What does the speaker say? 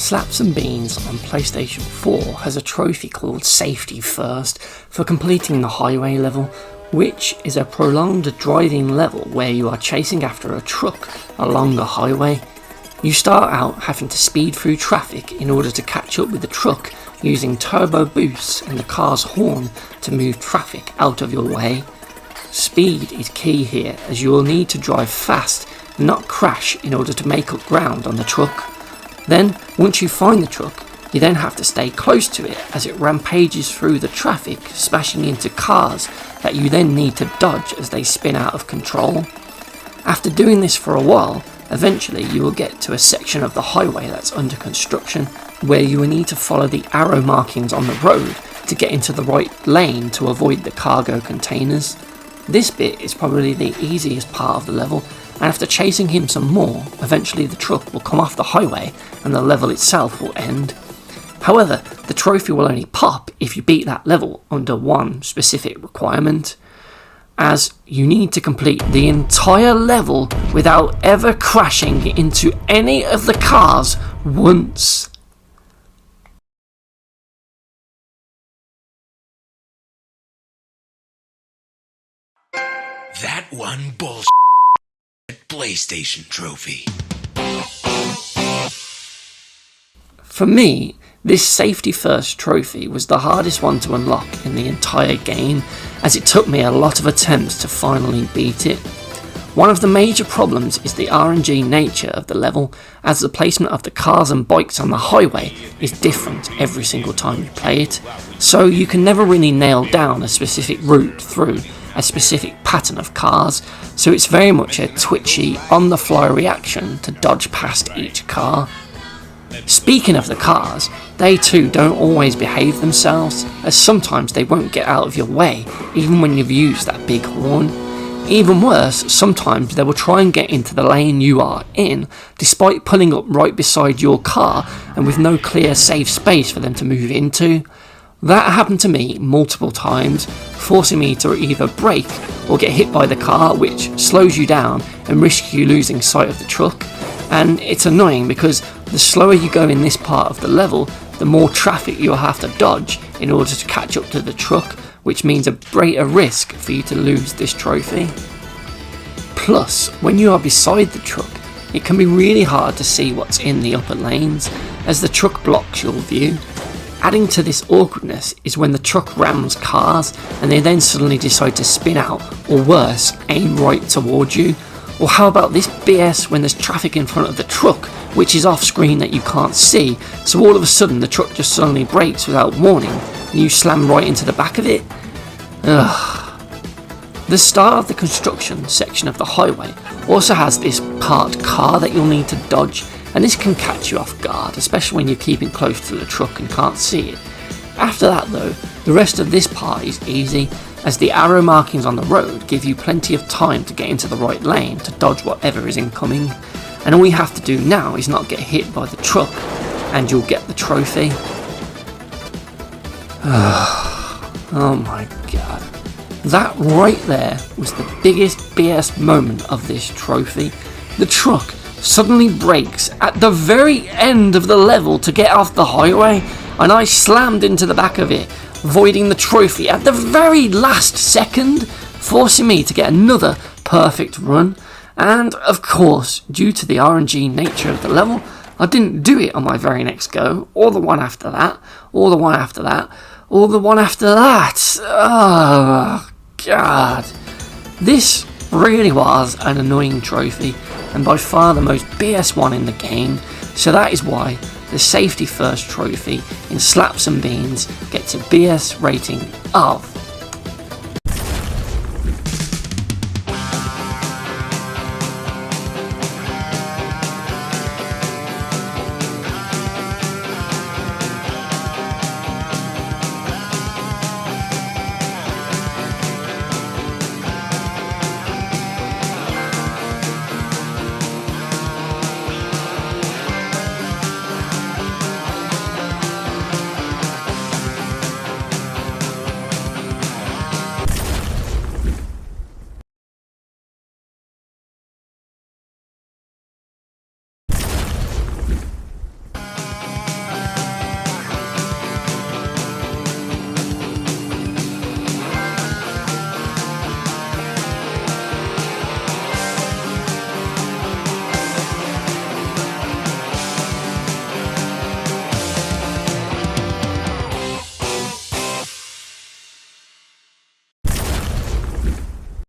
Slaps and Beans on PlayStation 4 has a trophy called Safety First for completing the highway level, which is a prolonged driving level where you are chasing after a truck along a highway. You start out having to speed through traffic in order to catch up with the truck using turbo boosts and the car's horn to move traffic out of your way. Speed is key here, as you will need to drive fast and not crash in order to make up ground on the truck. Then, once you find the truck, you then have to stay close to it as it rampages through the traffic, smashing into cars that you then need to dodge as they spin out of control. After doing this for a while, eventually you will get to a section of the highway that's under construction, where you will need to follow the arrow markings on the road to get into the right lane to avoid the cargo containers. This bit is probably the easiest part of the level, and after chasing him some more, eventually the truck will come off the highway and the level itself will end. However, the trophy will only pop if you beat that level under one specific requirement, as you need to complete the entire level without ever crashing into any of the cars once. That one bullshit PlayStation trophy. For me, this Safety First trophy was the hardest one to unlock in the entire game, as it took me a lot of attempts to finally beat it. One of the major problems is the RNG nature of the level, as the placement of the cars and bikes on the highway is different every single time you play it, so you can never really nail down a specific route through a specific pattern of cars, so it's very much a twitchy, on-the-fly reaction to dodge past each car. Speaking of the cars, they too don't always behave themselves, as sometimes they won't get out of your way even when you've used that big horn. Even worse, sometimes they will try and get into the lane you are in, despite pulling up right beside your car and with no clear safe space for them to move into. That happened to me multiple times, forcing me to either brake or get hit by the car, which slows you down and risks you losing sight of the truck. And it's annoying because the slower you go in this part of the level, the more traffic you'll have to dodge in order to catch up to the truck, which means a greater risk for you to lose this trophy. Plus, when you are beside the truck, it can be really hard to see what's in the upper lanes, as the truck blocks your view. Adding to this awkwardness is when the truck rams cars and they then suddenly decide to spin out, or worse, aim right towards you. Or how about this BS when there's traffic in front of the truck, which is off screen that you can't see, so all of a sudden the truck just suddenly brakes without warning and you slam right into the back of it? Ugh. The start of the construction section of the highway also has this parked car that you'll need to dodge, and this can catch you off guard, especially when you're keeping close to the truck and can't see it. After that though, the rest of this part is easy, as the arrow markings on the road give you plenty of time to get into the right lane to dodge whatever is incoming, and all you have to do now is not get hit by the truck and you'll get the trophy. Oh my god. That right there was the biggest BS moment of this trophy. The truck suddenly brakes at the very end of the level to get off the highway, and I slammed into the back of it, voiding the trophy at the very last second, forcing me to get another perfect run. And of course, due to the RNG nature of the level, I didn't do it on my very next go, or the one after that, or the one after that, or the one after that. Oh god. This really was an annoying trophy, and by far the most BS one in the game, so that is why the Safety First trophy in Slaps and Beans gets a BS rating of